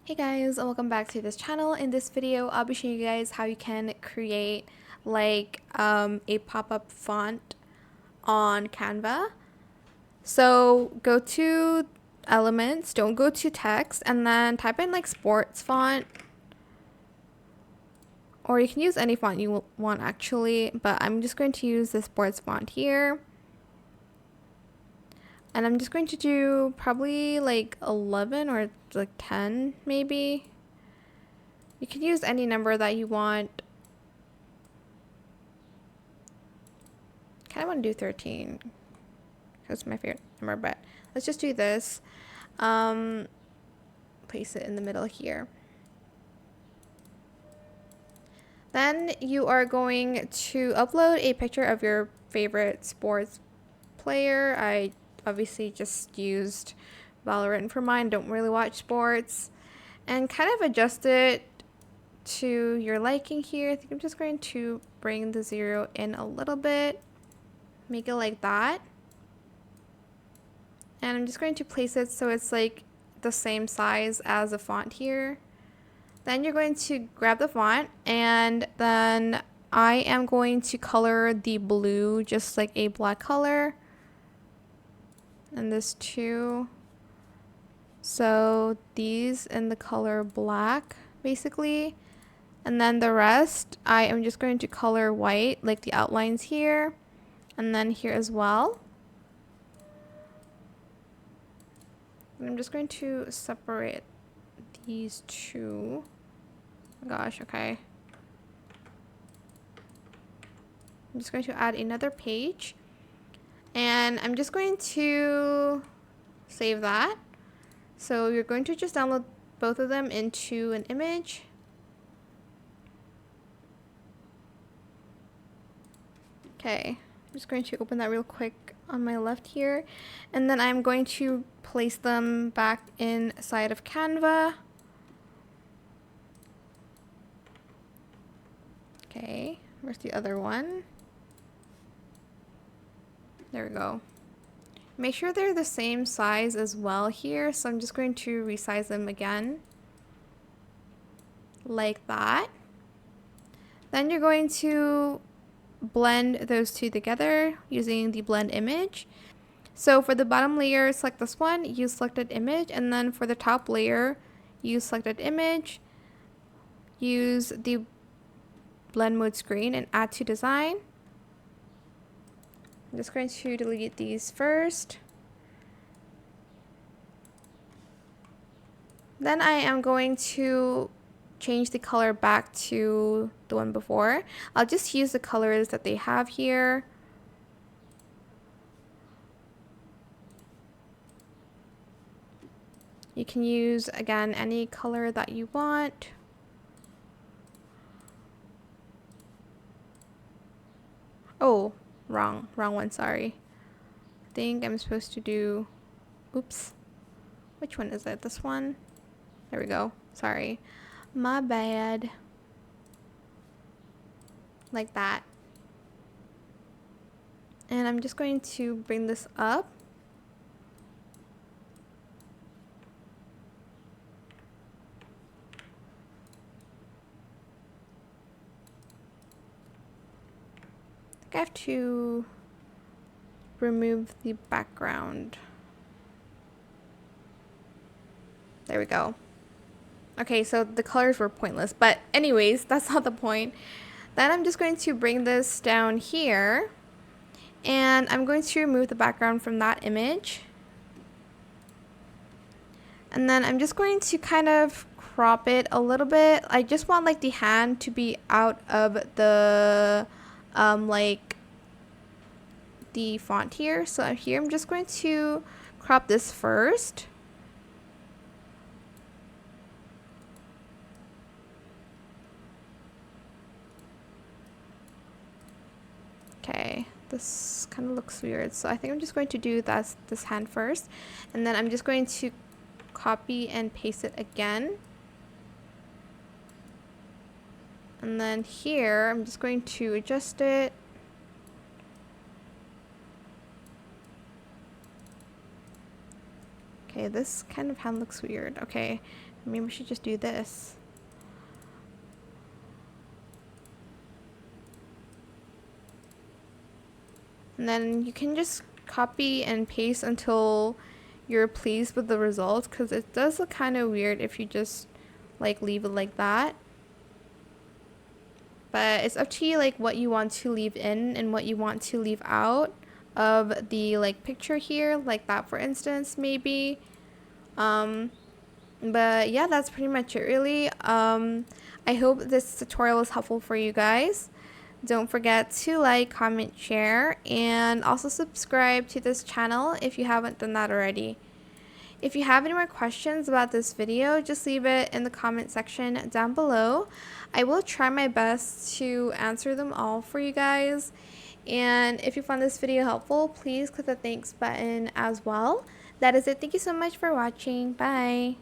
Hey guys, and welcome back to this channel. In this video, I'll be showing you guys how you can create a pop-up font on Canva. So go to elements, don't go to text, and then type in like sports font, or you can use any font you want actually, but I'm just going to use the sports font here. And I'm just going to do probably like 11 or like 10 maybe. You can use any number that you want. Kind of want to do 13 because it's my favorite number, but let's just do this. Place it in the middle here. Then you are going to upload a picture of your favorite sports player. I obviously just used Valorant for mine, don't really watch sports, and kind of adjust it to your liking here. I think I'm just going to bring the 0 in a little bit, make it like that, and I'm just going to place it so it's like the same size as the font here. Then you're going to grab the font, and then I am going to color the blue just like a black color, and this too. So these in the color black basically, and then the rest I am just going to color white, like the outlines here and then here as well. And I'm just going to separate these two. Oh gosh, okay. I'm just going to add another page, and I'm just going to save that. So you're going to just download both of them into an image. Okay, I'm just going to open that real quick on my left here, and then I'm going to place them back inside of Canva. Okay, where's the other one? There we go. Make sure they're the same size as well here, so I'm just going to resize them again like that. Then you're going to blend those two together using the blend image. So for the bottom layer, select this one, use selected image, and then for the top layer, use selected image, use the blend mode screen and add to design. I'm just going to delete these first. Then I am going to change the color back to the one before. I'll just use the colors that they have here. You can use, again, any color that you want. Oh, wrong one, sorry. I think I'm supposed to do, oops. Which one is it? This one? There we go. Sorry. My bad. Like that. And I'm just going to bring this up. I have to remove the background. There we go. Okay, so the colors were pointless, but anyways, that's not the point. Then I'm just going to bring this down here, and I'm going to remove the background from that image. And then I'm just going to kind of crop it a little bit. I just want like the hand to be out of the like the font here. So here I'm just going to crop this first. Okay, this kind of looks weird, so I think I'm just going to do this hand first, and then I'm just going to copy and paste it again. And then here I'm just going to adjust it. Okay, this kind of hand looks weird. Okay, Maybe we should just do this. And then you can just copy and paste until you're pleased with the results, because it does look kind of weird if you just like leave it like that. But it's up to you, like what you want to leave in and what you want to leave out of the like picture here, like that for instance, maybe. But yeah, that's pretty much it really. I hope this tutorial was helpful for you guys. Don't forget to like, comment, share, and also subscribe to this channel if you haven't done that already. If you have any more questions about this video, just leave it in the comment section down below. I will try my best to answer them all for you guys. And if you found this video helpful, please click the thanks button as well. That is it. Thank you so much for watching. Bye.